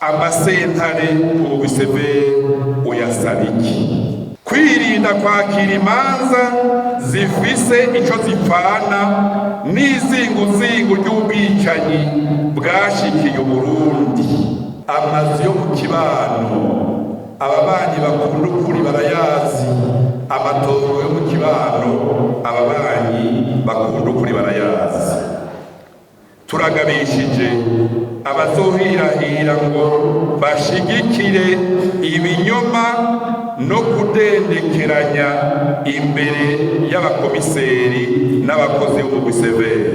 amasentare umugwi severe uyasaba iki? Kwirinda kwakira imanza zifise ico zipfana n'izinguzingu ry'ubwicanyi bwashikiye Uburundi. Amazu yo mu kibano ababanyi bakunda ukuri barayazi, amatongo yo mu kibano ababanyi bakunda ukuri barayazi. Turagabishije abazohirahira ngo bashigikire ibinyoma no kudendekeranya imbere y'abakomiseri n'abakozi b'umugwi severe.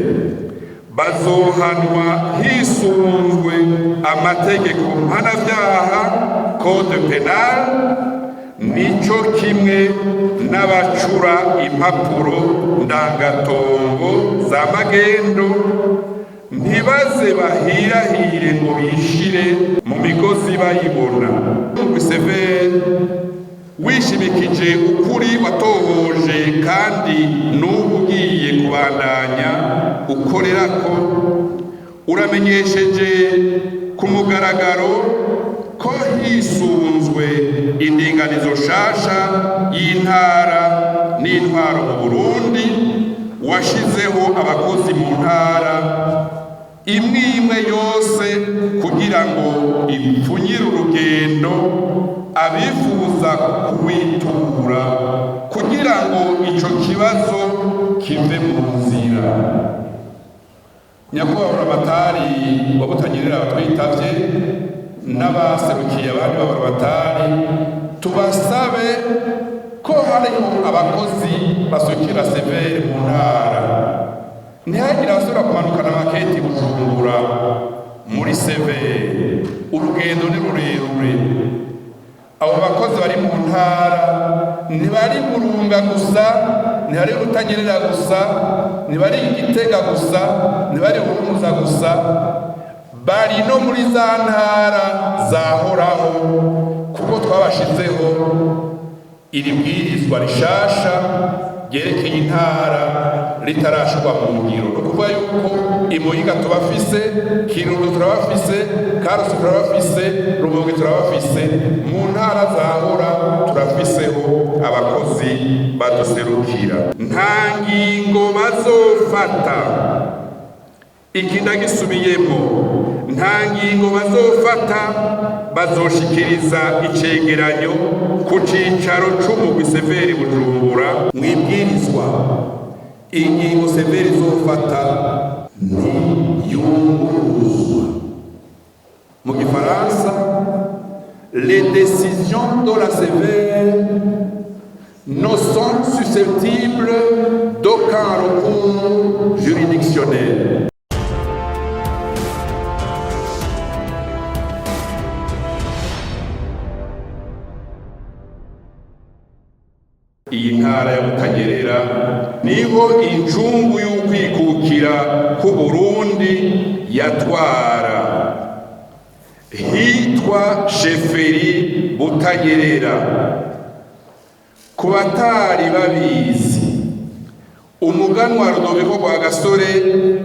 Bazohanwa hisunzwe amategeko mpanavyaha code penal, nico kimwe n'abacura impapuro ndangatongo za magendo. Ntibaze bahirahire ngo bishire mu migozi bayibona. Umugwi severe wishimikije ukuri watohoje kandi n'ubu ugiye kubandanya ukorerako, uramenyesheje ku mugaragaro ko hisunzwe indinganizo shasha y'intara n'intwaro mu Burundi washizeho abakozi mu ntara imwe imwe yose kugira ngo ipfunyire urugendo abifuza kuwitura kugira ngo ico kibazo kive mu nzira. Nyakubahwa Buramatari wa Butanyerera batwitavye n'abaserukiye abandi b'Aburamatari, tubasabe ko hariho abakozi basukira severe mu ntara, ntihagire abasubira kumanukana maketi Bujumbura muri severe. Urugendo ni rurerure. Abo bakozi bari mu ntara ntibari Burunga gusa, ntibari Butanyerera gusa, ntibari Gitega gusa, ntibari Buhumuza gusa, bari no muri za ntara zahoraho, kuko twabashizeho iri bwirizwa rishasha ryerekeye intara ritarashirwa mu ngiro. No kuvuga yuko Imuyinga turabafise, Kirundo turabafise, Karusi turabafise, Rumonge turabafise, mu ntara zahora turafiseho abakozi baduserukira. Nta ngingo bazofata, iki ndagisubiyemo, nta ngingo bazofata bazoshikiriza icegeranyo ku cicaro c'umugwi severe Bujumbura mwibwirizwa. Ingingo severe izofata ni yunguruzwa. Mu Gifaransa, les décisions de la sévère ne sont susceptibles d'aucun recours juridictionnel. Iyi ntara ya Butanyerera niho incungu y'ukwikukira ku Burundi yatwara. Hitwa Sheferi Butanyerera. Ku batari babizi, umuganwa Rudoviko Rwagasore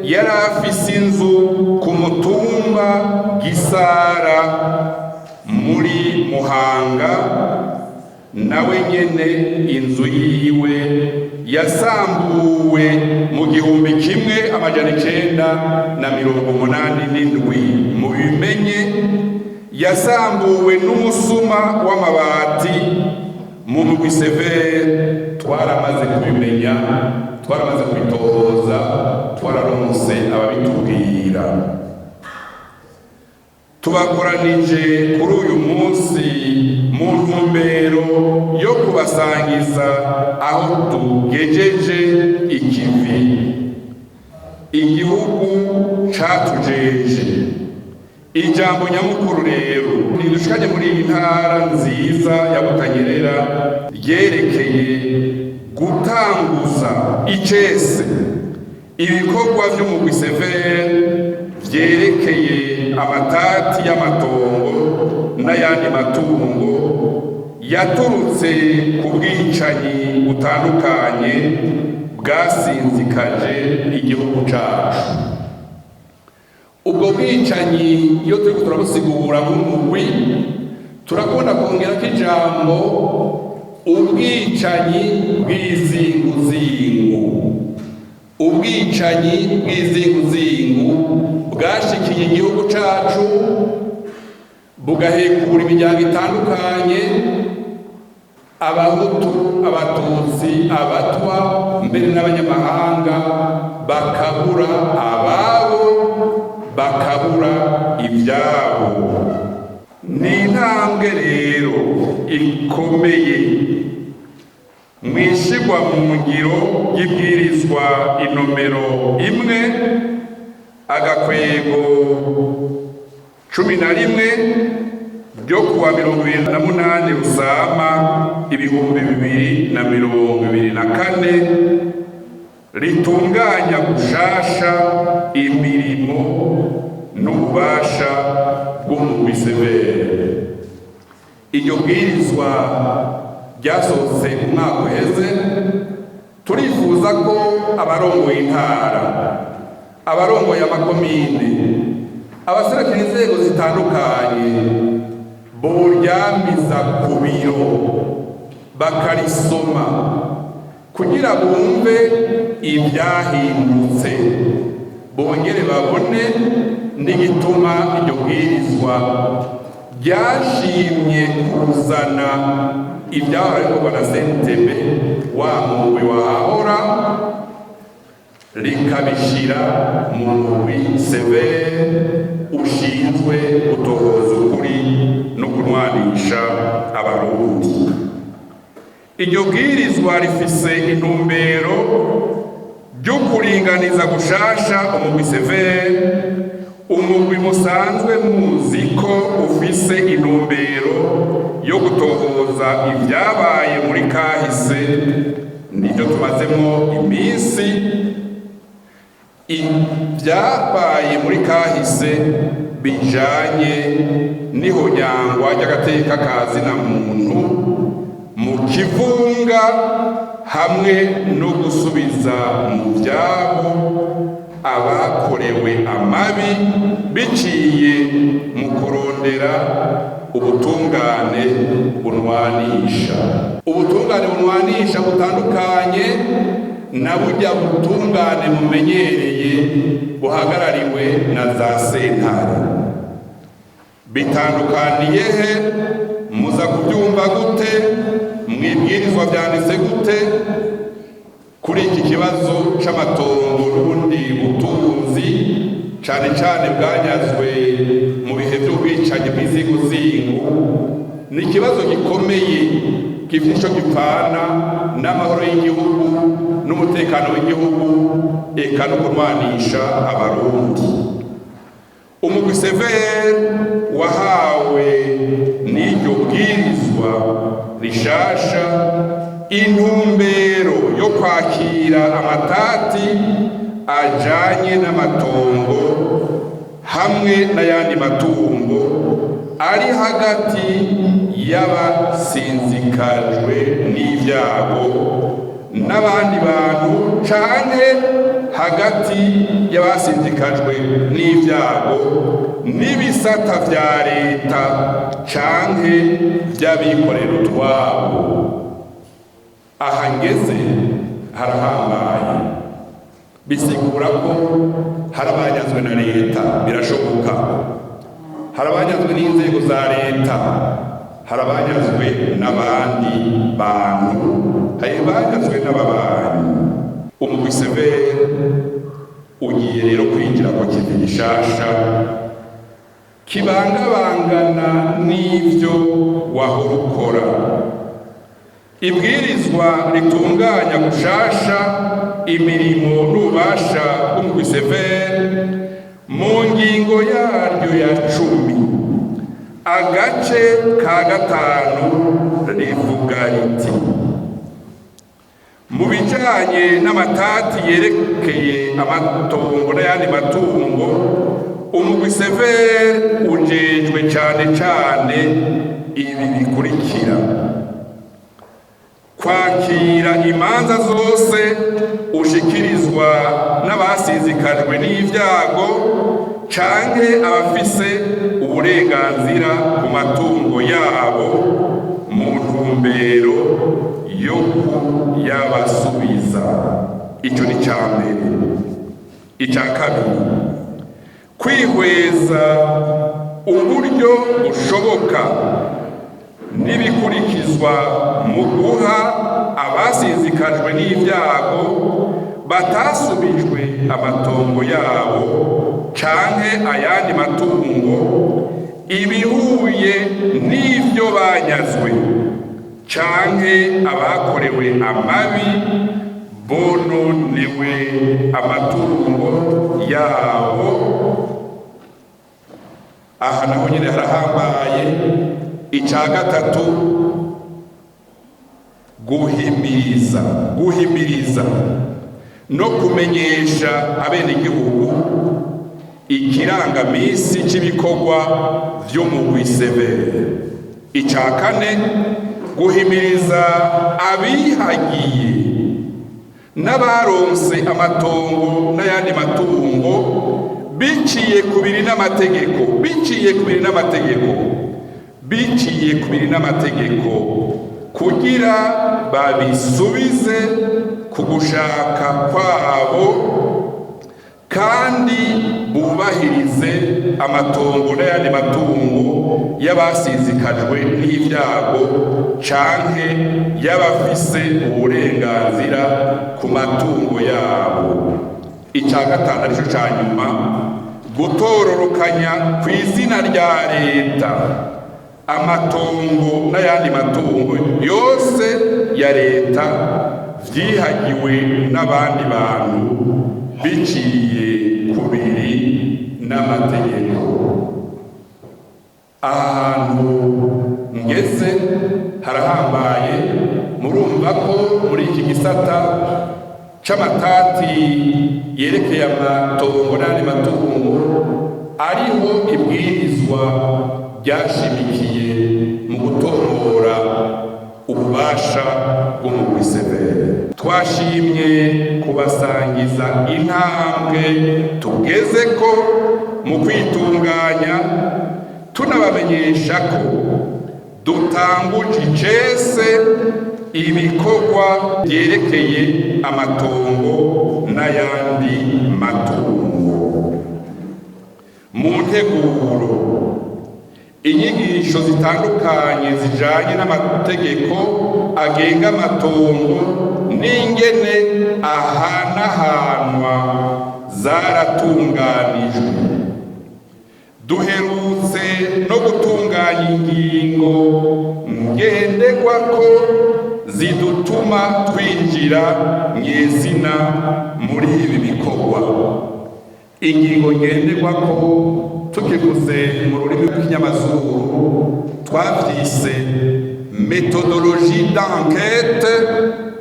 yari afise inzu ku mutumba Gisara muri Muhanga. Nawe nyene inzu yiwe yasambuwe mu 1987. Mu bimenye yasambuwe n'umusuma w'amabati. Mu mugwi severe twaramaze kubimenya, twaramaze kwitohoza, twararonse ababitubwira. Tubakoranije kuri uyu munsi mu ntumbero yo kubasangiza aho tugejeje ikivi igihugu catujeje. Ijambo nyamukuru rero ridushikanye muri iyi ntara nziza ya Butanyerera ryerekeye gutanguza icese ibikorwa vy'umugwi severe vyerekeye amatati y'amatongo n'ayandi matungo yaturutse ku bwicanyi butandukanye bwasinzikaje igihugu cacu. ubwo bwicanyi iyo turiko turabusigura nk'umugwi turakunda kongerako ijambo ubwicanyi bw'izinguzingu. Ubwicanyi bw'izinguzingu bwashikiye igihugu cacu bugahekura imiryango itandukanye, abahutu, abatutsi, abatwa, mbere n'abanyamahanga, bakabura ababo, bakabura ibyabo. Ni intambwe rero ikomeye mwishigwa mu ngiro y'ibwirizwa inomero 1/11 ryo kuwa 28 Rusama 2024 ritunganya gushasha imirimo n'ububasha bw'umugwi severe. Iryo bwirizwa ryasohotse umwaka uheze. Turifuza ko abarongoye intara, abarongoye amakomine, abaserukira inzego zitandukanye boryamiza ku biro bakarisoma kugira bumve ibyahindutse, bongere babone n'igituma iryo bwirizwa ryashimye kuzana ibyahora bikorwa na CNTB wa mugwi wahahora rikabishira mu mugwi severe ushinzwe gutohoza ukuri no kunwanisha abarundi. Iryo bwirizwa rifise intumbero ryo kuringaniza gushasha umugwi severe, umugwi musanzwe muzi ko ufise intumbero yo gutohoza ibyabaye muri kahise. Nibyo tumazemo iminsi. Ibyabaye muri kahise bijanye n'ihonyangwa ry'agateka ka zina muntu mu kivunga, hamwe no gusubiza mu byabo abakorewe amabi biciye mu kurondera ubutungane bunwanisha. Ubutungane bunwanisha butandukanye na burya butungane mumenyereye buhagarariwe na za sentare. Bitandukaniye he? Muza kubyumva gute? Mwibwirizwa byanditse gute kuri iki kibazo c'amatongo n'ubundi butunzi cane cane bwanyazwe mu bihe by'ubwicanyi bw'izinguzingu? Ni ikibazo gikomeye gifite ico gipfana n'amahoro y'igihugu n'umutekano w'igihugu, eka no kunwanisha abarundi. Umugwi severe wahawe n'iryo bwirizwa rishasha intumbero yo kwakira amatati ajanye n'amatongo hamwe n'ayandi matungo ari hagati y'abasinzikajwe n'ibyago n'abandi bantu, canke hagati y'abasinzikajwe n'ibyago n'ibisata vya leta canke vy'abikorera utwabo. Aha ngeze harahambaye. Bisigura ko harabanyazwe na leta, birashoboka. Harabanyazwe n'inzego za leta, harabanyazwe n'abandi bantu, harabanyazwe n'ababanyi. Umugwi severe ugiye rero kwinjira ku kintu gishasha kibangabangana n'ivyo wahora ukora. Ibwirizwa ritunganya gushasha imirimo n'ububasha bw'umugwi severe mu ngingo yaryo ya 10 agace ka 5 rivuga riti: mu bijanye n'amatati yerekeye amatongo n'ayandi matungo, umugwi severe ujejwe cane cane ibi bikurikira: kwakira imanza zose ushikirizwa n'abasizikajwe n'ivyago canke abafise uburenganzira ku matungo yabo mu ntumbero yo kuyabasubiza. Ico ni ca mbere. Ica kabiri, kwihweza uburyo bushoboka n'ibikurikizwa mu guha abasinzikajwe n'ibyago batasubijwe amatongo yabo canke ayandi matungo ibihuye n'ivyo banyazwe canke abakorewe amabi bononewe amatungo yabo. Aha naho nyine harahambaye. Ica gatatu, guhimiriza no kumenyesha abenegihugu ikirangamisi c'ibikorwa vy'umugwi severe. Ica kane, guhimiriza abihagiye n'abaronse amatongo n'ayandi matungo biciye kubiri n'amategeko kugira babisubize ku gushaka kwabo kandi bubahirize amatongo n'ayandi matungo y'abasizikajwe n'ibyago canke y'abafise uburenganzira ku matungo yabo. Ica gatanu arico ca nyuma, gutororokanya kw'izina rya leta amatongo n'ayandi matungo yose ya leta vyihagiwe n'abandi bantu biciye kubiri n'amategeko. Ahantu ngeze harahambaye. Murumva ko muri iki gisata c'amatati yerekeye amatongo n'ayandi matungo ariho ibwirizwa ryashimikiye mu gutomora ububasha bw'umugwi severe. Twashimye kubasangiza intambwe tugezeko mu kwitunganya, tunabamenyesha ko dutanguje icese ibikorwa vyerekeye amatongo n'ayandi matungo. Mu nteguro, inyigisho zitandukanye zijanye n'amategeko agenga amatongo n'ingene ahanahanwa zaratunganijwe. Duherutse no gutunganya ingingo ngenderwako zidutuma twinjira mw'izina muri ibi bikorwa. Ingingo ngenderwako tukivuze mu rurimi rw'ikinyamazuru twavyise méthodologie d'enquête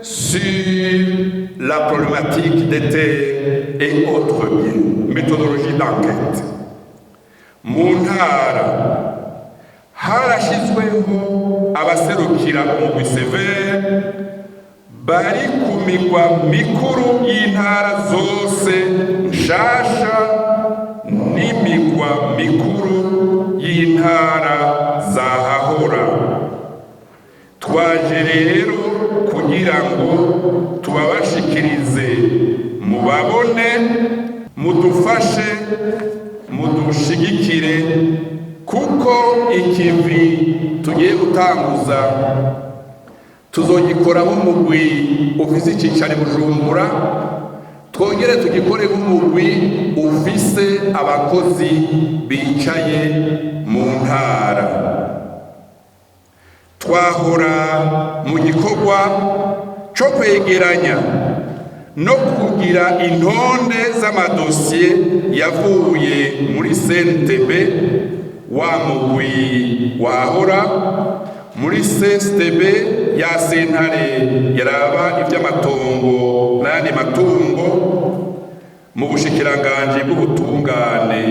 sur la problématique des terres et autres biens. Méthodologie d'enquête. Mu ntara harashizweho abaserukira umugwi severe bari ku migwa mikuru y'intara zose nshasha n'imigwa mikuru y'intara zahahora. Twaje rero kugira ngo tubabashikirize, mubabone, mudufashe, mudushigikire, kuko ikivi tugiye gutanguza tuzogikora nk'umugwi ufise icicaro i Bujumbura, twongere tugikore nk'umugwi ufise abakozi bicaye mu ntara. Twahora mu gikorwa co kwegeranya no kugira intonde z'amadosiye yavuye muri CNTB, wa mugwi wahora muri CSTB ya sentare yaraba ivy'amatongo n'ayandi matungo, mu bushikiranganji bw'ubutungane,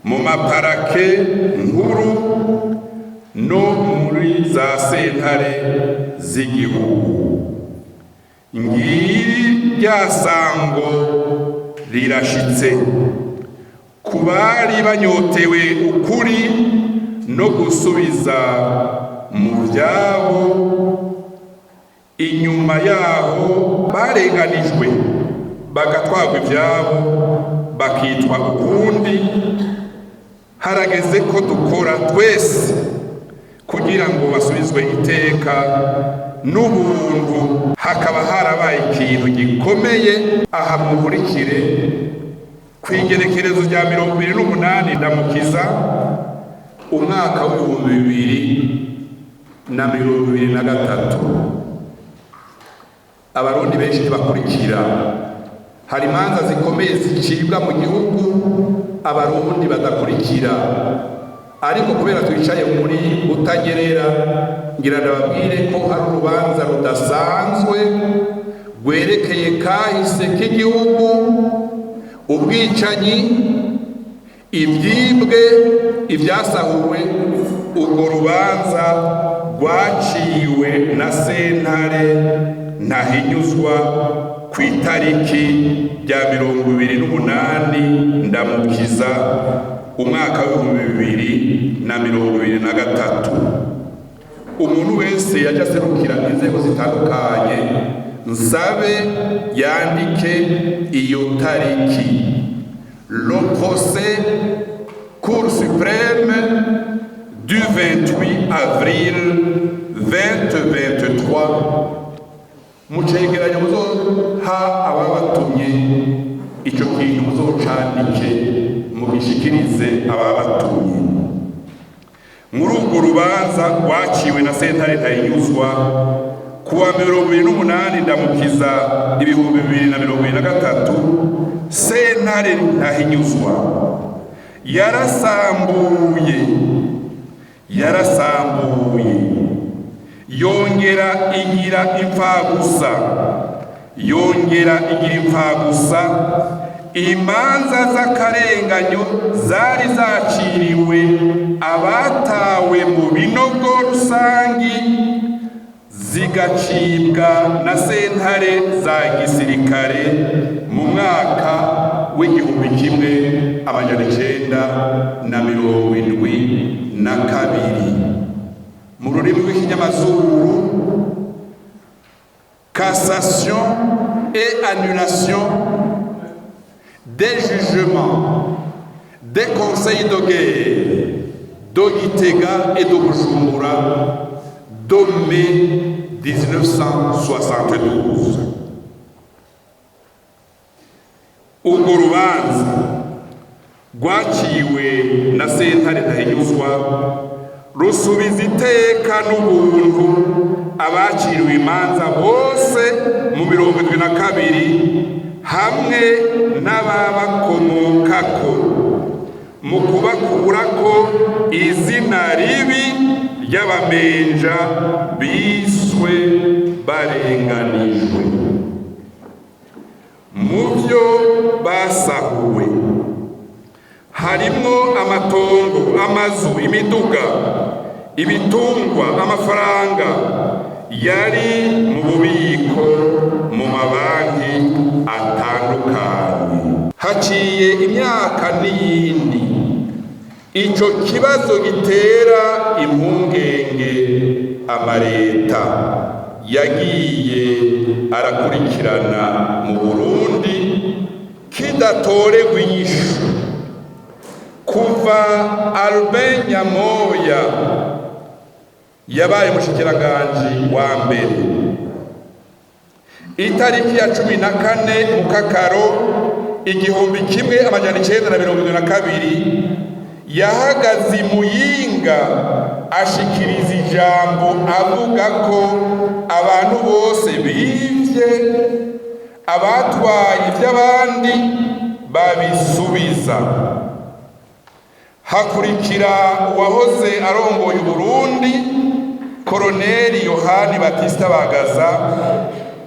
mu maparake nkuru no muri za sentare z'igihugu. Ngiri rya sango rirashitse ku bari banyotewe ukuri no gusubiza mu byabo. Inyuma yaho barenganijwe bagatwarwa ibyabo bakitwa ukundi. Harageze ko dukora twese kugira ngo basubizwe iteka n'ubuntu. Hakaba harabaye ikintu gikomeye aha mukurikire kw'igenekerezo rya 28 Ndamukiza umwaka w'2023. Abarundi benshi ntibakurikira. Hari imanza zikomeye zicibwa mu gihugu abarundi badakurikira, ariko kubera twicaye muri Butanyerera, ngira ndababwire ko hari urubanza rudasanzwe rwerekeye kahise k'igihugu, ubwicanyi, ibyibwe, ibyasahuwe. Urwo rubanza rwaciwe na sentare ntahinyuzwa ku itariki rya 28 Ndamukiza umwaka w'2023. Umuntu wese yaje aserukira inzego zitandukanye nsabe yandike iyo tariki. Le procès Cour suprême du 28 avril 2023. Mucegeranyo muzoha ababatumye ico kintu muzocandike mugishikirize ababatumye. Muri urwo rubanza rwaciwe na sentare ntahinyuzwa kuwa 28 Ndamukiza 2023, sentare ntahinyuzwa yarasambuye yongera igira impfagusa imanza z'akarenganyo zari zaciriwe abatawe mu binogo rusangi, zigacibwa na sentare za gisirikare mu mwaka w'1972. Mu rurimi rw'ikinyamazuru, cassation et annulation des jugements des conseils de guerre de Gitega et de Bujumbura de mai 1972. Urwo rubanza rwaciwe na sentare ntahinyuzwa rusubiza iteka n'ubuntu abaciriwe imanza bose mu 72 hamwe n'ababakomokako, mu kubakurako izina ribi ry'abamenja biswe barenganijwe. Mu byo basahuwe harimwo amatongo, amazu, imiduga, ibitungwa, amafaranga yari mu bubiko mu mabanki atandukanye. Haciye imyaka n'iyindi ico kibazo gitera impungenge amareta yagiye arakurikirana mu Burundi kidatoregwa inyishu. Kuva Albert Nyamoya yabaye mushikiranganje wa mbere itariki ya 14 Mukakaro 1972 yahagaze Muyinga ashikiriza ijambo avuga ko abantu bose bivye abatwaye ivy'abandi babisubiza. Hakurikira uwahoze arongoye Burundi Koloneli Yohani Batista Bagaza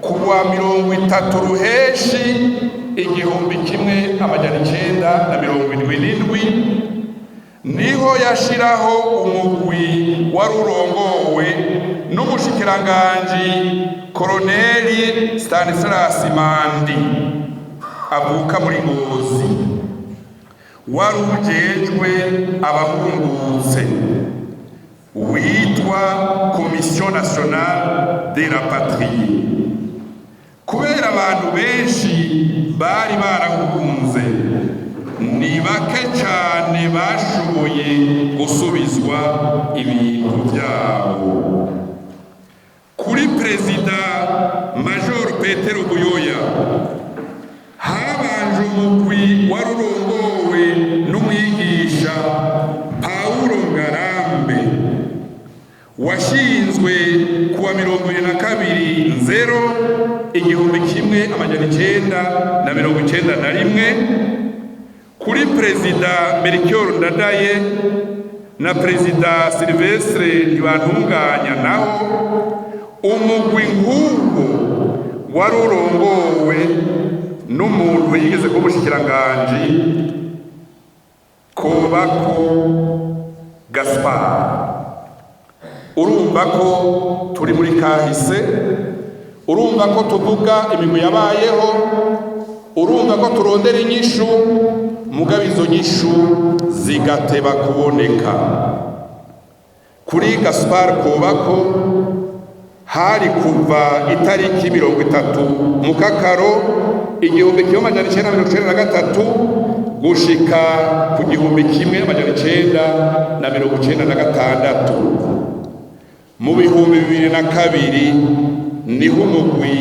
kuwa 30 Ruheshi 1977 niho yashiraho umugwi wari urongowe n'umushikiranganji Koloneli Stanislas Mandi avuka muri Ngozi, wari ujejwe abahungutse witwa Commission Nationale de la Patrie. Kubera abantu benshi bari barahunze, ni bake cyane bashoboye gusubizwa ibintu byabo. Kuri Perezida Major Petero Buyoya habanje umugwi wari urongowe n'umwigisha Paulo Ngarambe washinzwe kuwa 22/1991 kuri Perezida Melchior Ndadaye na Perezida Silvestre Ntibantunganya naho umugwi nk'uwo wari urongowe n'umuntu yigeze kuba umushikiranganji Kobako Gaspard. Urumva ko turi muri kahise, urumva ko tuvuga imigwi yabayeho, urumva ko turondera inyishu, mugabo izo nyishu zigateba kuboneka. Kuri Gaspard Kobako hari kuva itariki 30 Mukakaro 1993 gushika ku 1996. Mu 2002 niho umugwi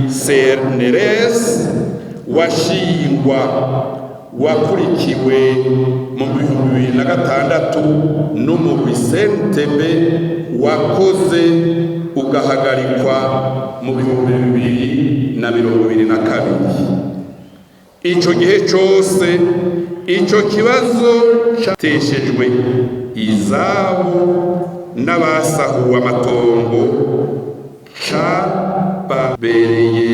CNRS washingwa wakurikiwe mu 2006 n'umugwi CNTB wakoze ugahagarikwa mu 2022. Ico gihe cyose ico kibazo cyateshejwe izabo n'abasahuwe amatongo cababereye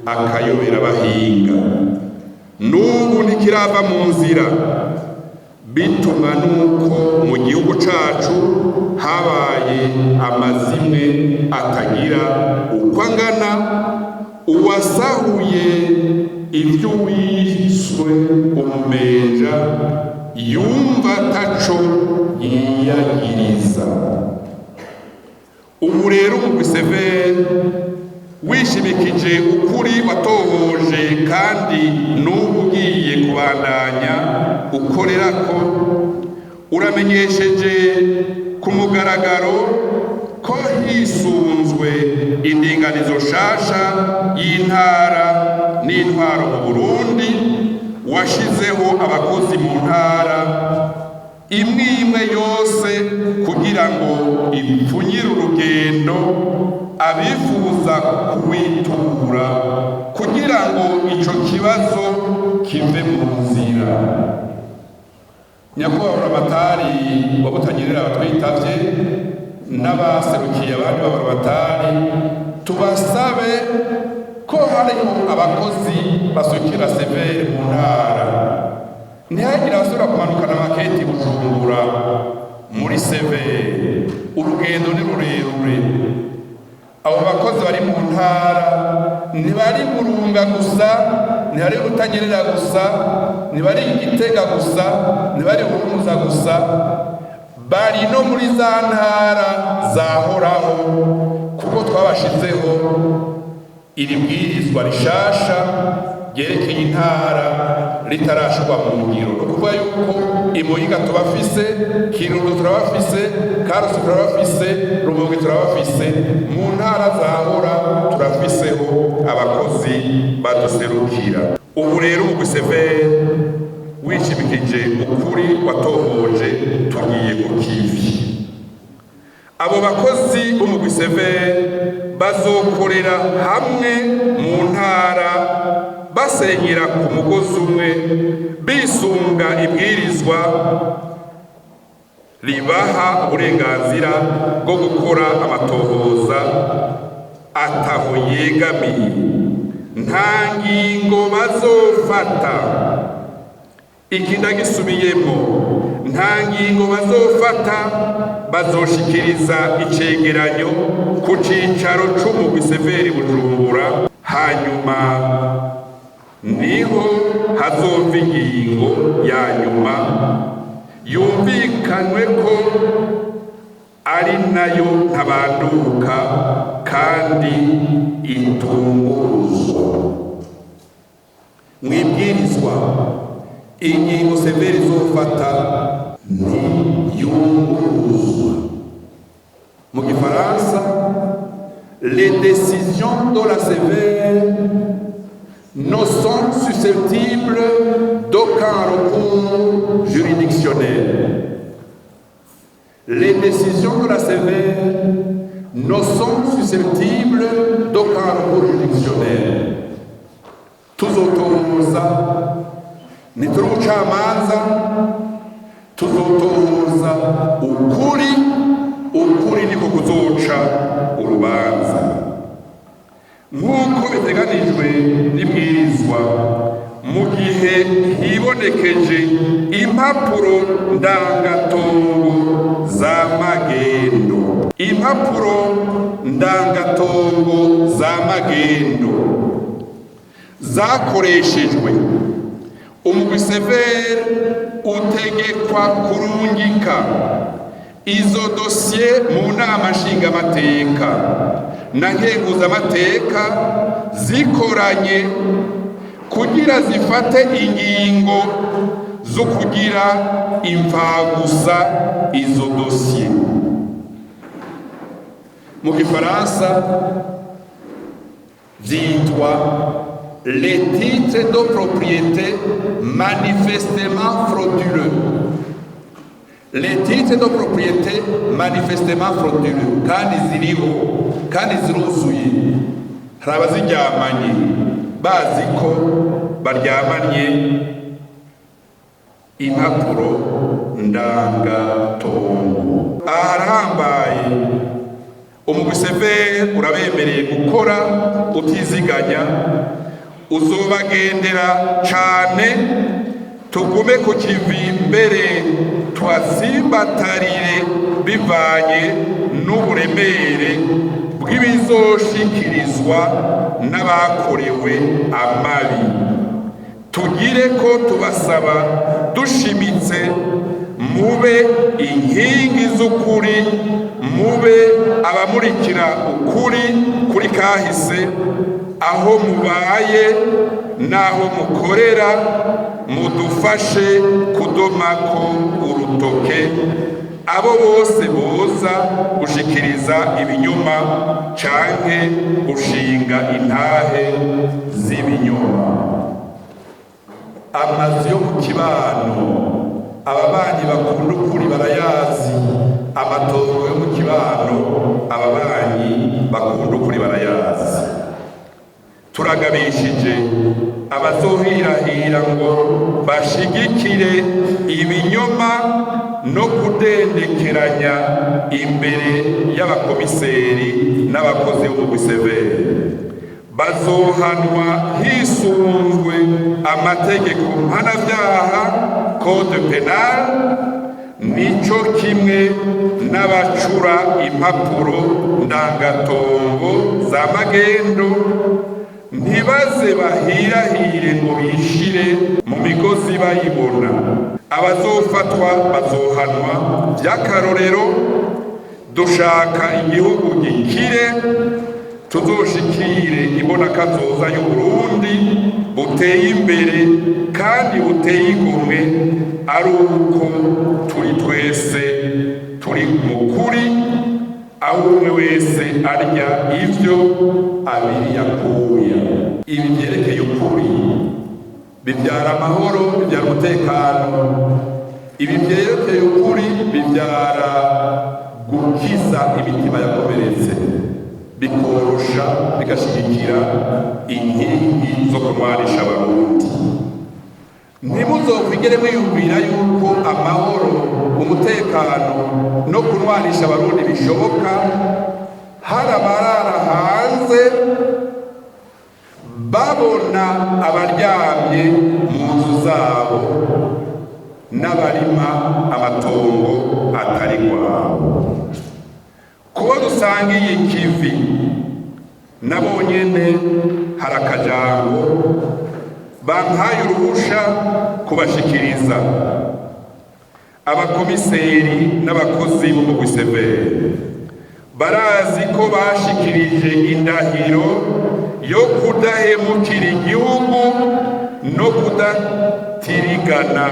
akayobera abahinga. N'ubu ntikirava mu nzira, bituma nuko mu gihugu cacu habaye amazimwe atagira uko angana. Uwasahuye ibyo wiswe umumenja yumva taco yiyagiriza. Ubu rero umugwi severe wishimikije ukuri watohoje kandi n'ubu ugiye kubandanya ukorera ko uramenyesheje ku mugaragaro ko hisunzwe indinganizo shasha y'intara n'intwaro mu Burundi washizeho abakozi mu ntara imwe yose kugira ngo ipfunyire urugendo abifuza kuwitura kugira ngo ico kibazo kive mu nzira. Nyakubahwa Buramatari wa Butanyerera batwitavye n'abaserukiye abandi b'Aburamatari, tubasabe ko hariho abakozi basukira severe mu ntara, ntihagire abasubira kumanukana maketi Bujumbura muri severe. Urugendo ni rurerure. Abo bakozi bari mu ntara ntibari Burunga gusa, ntibari Butanyerera gusa, ntibari Gitega gusa, ntibari Buhumuza gusa, bari no muri za ntara zahoraho, kuko twabashizeho iri bwirizwa rishasha ryerekeye intara ritarashirwa mu ngiro. No kuvuga yuko Imuyinga turabafise, Kirundo turabafise, Karusi turabafise, Rumonge turabafise, mu ntara zahora turafiseho abakozi baduserukira. Ubu rero umugwi severe wishimikije ukuri watohoje tugiye ku kivi. Abo bakozi b'umugwi severe bazokorera hamwe mu ntara basenyera ku mugozi umwe, bisunga ibwirizwa ribaha uburenganzira bwo gukora amatohoza ataho yegamiye. Nta ngingo bazofata, iki ndagisubiyemo, nta ngingo bazofata, bazoshikiriza icegeranyo ku cicaro c'umugwi severe Bujumbura, hanyuma niho hazova ingingo ya nyuma yumvikanwe ko ari nayo ntabanduka kandi itunguruzwa. Mwibwirizwa ingingo severi zofata ntiyunguruzwa. Mu gifaransa, les décisions de la sévère ne sont susceptibles d'aucun recours juridictionnel. Les décisions de la sévère ne sont susceptibles d'aucun recours juridictionnel. Tuzotohoza nituri umucamanza, tuzotohoza ukuri niko kuzoca urubanza nk'uko biteganijwe n'ibwirizwa. Mu gihe hibonekeje impapuro ndangatongo za magendo, impapuro ndangatongo za magendo zakoreshejwe, umugwi severe utegekwa kurungika izo dosiye mu nama nshingamateka na nkenguzamateka zikoranye kugira zifate ingingo zo kugira imfagusa izo dosiye. Mu gifaransa vyitwa les titres de propriété manifestement frauduleux. Les titres de propriété manifestement frauduleux kandi ziriho kandi ziruzuye. Hari abaziryamanye bazi ko baryamanye impapuro ndangatongo. Aharambaye umugwi severe urabemereye gukora utiziganya, uzobagendera cane, tugume ku kivi mbere twasimbatarire bivanye n'uburemere bw'ibizoshikirizwa n'abakorewe amabi. Tugire ko tubasaba dushimitse mube inkingi z'ukuri, mube abamurikira ukuri kuri kahise aho mubaye naho mukorera, mudufashe kudomako urutoke abo bose boza gushikiriza ibinyoma canke gushinga intahe z'ibinyoma. Amazu yo mu kibano ababanyi bakunda ukuri barayazi, amatongo yo mu kibano ababanyi bakunda ukuri barayazi. Turagabishije abazohirahira ngo bashigikire ibinyoma no kudendekeranya imbere y'abakomiseri n'abakozi b'umugwi severe. Bazohanwa hisunzwe amategeko mpanavyaha code penal, nico kimwe n'abacura impapuro ndangatongo za magendo. Ntibaze bahirahire ngo bishire mu migozi bayibona. Abazofatwa bazohanwa vy'akarorero. Dushaka igihugu gikire, tuzoshikire imbonakazoza y'Uburundi buteye imbere kandi buteye igomwe, ari uko turi twese turi mu kuri, aho umwe wese arya ivyo abiri yakuye. Ibi vyerekeye ukuri bivyara amahoro, bivyara umutekano. Ibi vyerekeye ukuri bivyara gukiza imitima yakomeretse, bikorosha bigashigikira inkingi zo kurwanisha Abarundi. Ntimuzokwigere mwiyumvira yuko amahoro, umutekano no kurwanisha Abarundi bishoboka hari abarara hanze babona abaryamye mu nzu zabo n'abarima amatongo atari gwabo. Kuba dusangiye ikivi nabo nyene hari akajambo bampaye uruhusha kubashikiriza abakomiseri n'abakozi b'umugwi severe barazi ko bashikirije indahiro yo kudahemukira igihugu no kudatirigana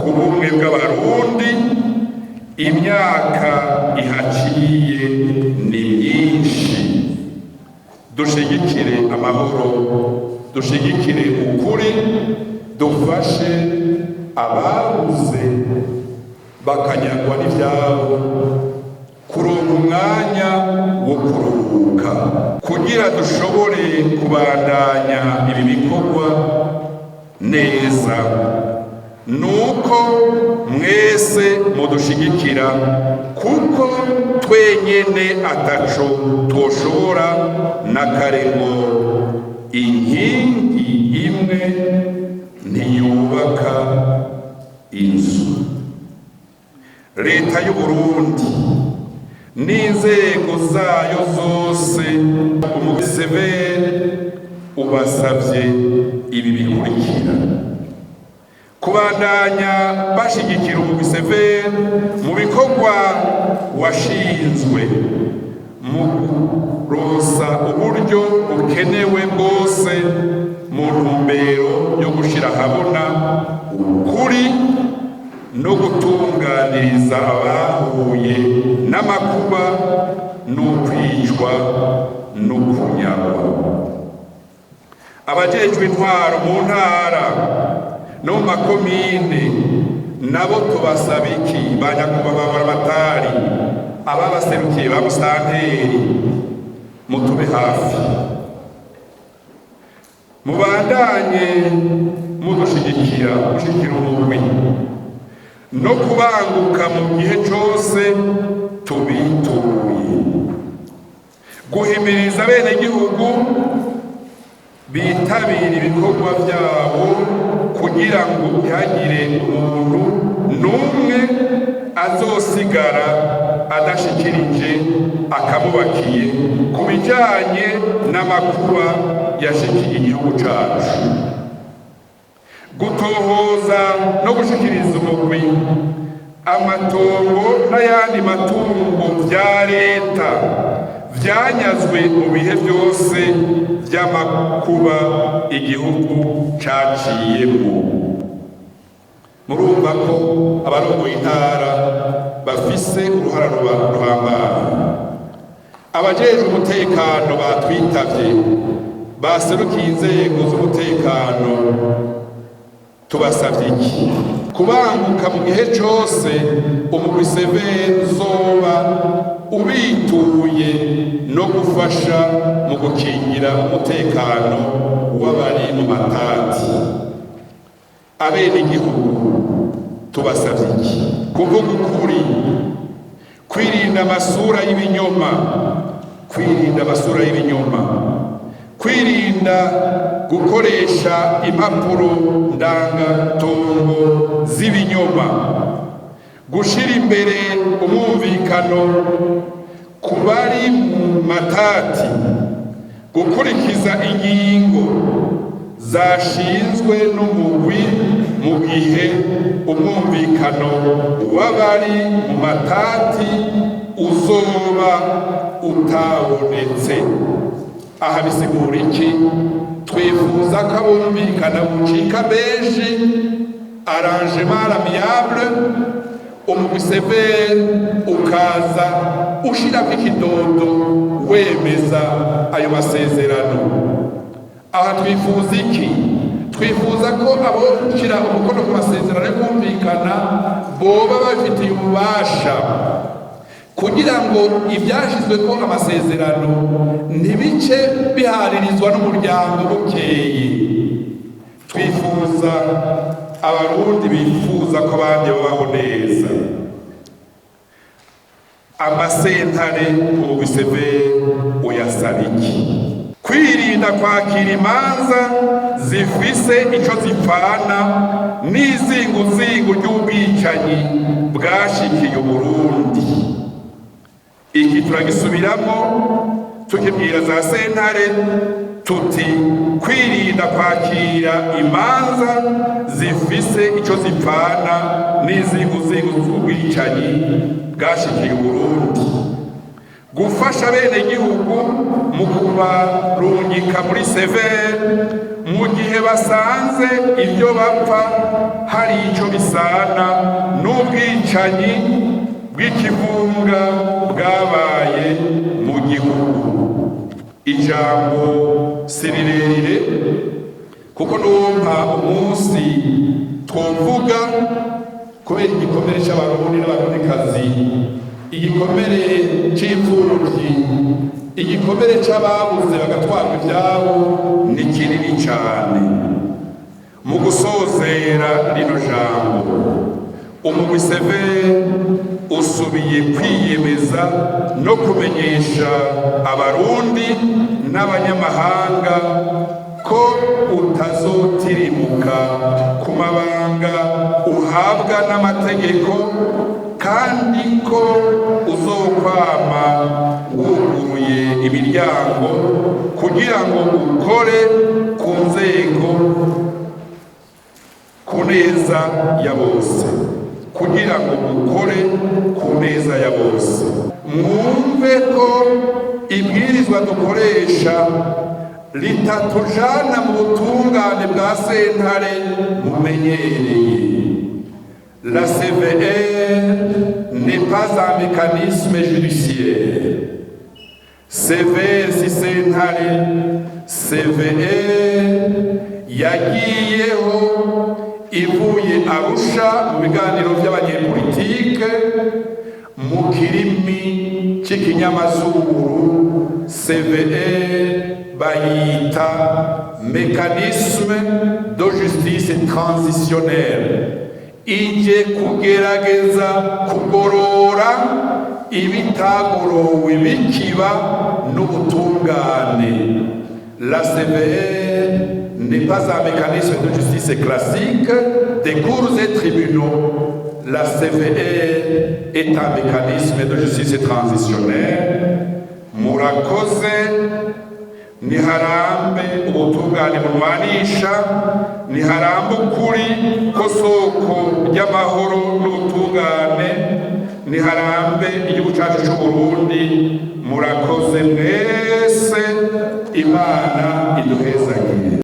ku bumwe bw'abarundi. Imyaka ihaciye ni myinshi. Dushigikire amahoro, dushigikire ukuri, dufashe ababuze bakanyagwa n'ivyabo kuronka umwanya wo kuruhuka kugira dushobore kubandanya ibi bikorwa neza. Nuko mwese mudushigikira kuko twenyene ataco twoshobora n'akarengo. Inkingi imwe ntiyubaka inzu. Leta y'u Burundi n'inzego zayo zose umugwi severe ubasavye ibi bikurikira: kubandanya bashigikira umugwi severe mu bikorwa washinzwe mu kuronsa uburyo bukenewe bwose mu ntumbero yo gushira ahabona ukuri no gutunganiriza abahuye n'amakuba n'ukwicwa n'ukunyagwa. Abajejwe intwaro mu ntara no mu makomine nabo tubasaba iki? Banyakubahwa b'abatari, ababaserukiye ba musanteri, mutube hafi, mubandanye mudushigikira, mushigikira umugwi no kubanguka mu gihe cyose tubituye, guhimiriza bene gihugu bitabira ibikorwa byabo kugira ngo ntihagire umuntu n'umwe azosigara adashikirije akamubakiye ku bijyanye n'amakuba yashikiye igihugu cyacu, gutohoza no gushikiriza umugwi amatongo n'ayandi matungo bya leta vyanyazwe mu bihe byose by'amakuba igihugu caciyemo. Murumva ko abarongoye intara bafise uruhara ruhambaye. Abajejwe umutekano batwitavye baserukiye inzego z'umutekano, tubasavye iki? Kubanguka mu gihe cyose umugwi severe uzoba ubituye no gufasha mu gukingira umutekano w'abari mu matati. Abene igihugu tubasavye iki? Kuvuga ukuri, kwirinda amasura y'ibinyoma, kwirinda amasura y'ibinyoma, kwirinda gukoresha impapuro ndangatongo z'ibinyoma, gushira imbere umwumvikano ku bari mu matati, gukurikiza ingingo zashinzwe n'umugwi mu gihe umwumvikano w'abari mu matati uzoba utabonetse. Aha bisigura iki? Twifuza ko abumvikana bucika benshi, arrangement amiable, umugwi severe ukaza ushirako ikidodo wemeza ayo masezerano. Aha twifuza iki? Twifuza ko abo gushira umukono ku masezerano yo kumvikana boba bafitiye ububasha kugira ngo ibyashizwe ko amasezerano ntibice biharirizwa n'umuryango bukeyi. Twifuza abarundi bifuza ko abandi babaho neza. Amasentare umugwi severe uyasaba iki? Kwirinda kwakira imanza zifise ico zipfana n'izinguzingu ry'ubwicanyi bwashikiye Uburundi. Iki turagisubiramo tukibwira za sentare tuti kwirinda kwakira imanza zifise ico zipfana n'izinguzingu z'ubwicanyi bwashikiye Uburundi, gufasha bene gihugu mu kubarungika muri severe mu gihe basanze ibyo bapfa hari ico bisana n'ubwicanyi bw'ikivunga bwabaye mu gihugu. Ijambo si rirerire kuko numva umunsi twovuga kubera igikomere c'abarundi n'abarundikazi, igikomere c'imfuvyi, igikomere c'ababuze bagatwarwa ivyabo ni kinini cane. Mu gusozera rino jambo, umugwi severe usubiye kwiyemeza no kumenyesha abarundi n'abanyamahanga ko utazotirimuka ku mabanga uhabwa n'amategeko, kandi ko uzokwama wuguruye imiryango kugira ngo ukore ku nzego ku neza ya bose, kugira ngo ukore ku neza ya bose. Mwumve ko ibwirizwa dukoresha ritatujana mu butungane bwa sentare mumenyereye. La CVR n'est pas un mécanisme judiciaire. CVR si sentare, CVR yagiyeho ivuye Arusha mu biganiro by'abanyepolitike mu kirimi c'ikinyamazuru. CVR bayita mécanisme de justice transitionnelle, ije kugerageza kugorora ibitagorowe bikiba n'ubutungane. La CVR n'est pas un mécanisme de justice classique des cours et tribunaux. La CVR est un mécanisme de justice transitionnelle. Murakoze, niharambe ubutungane bunwanisha, niharambe ukuri ko soko ry'amahoro n'ubutungane, niharambe igihugu cyacu cy'u Burundi. Murakoze mwese, Imana iduhezagire.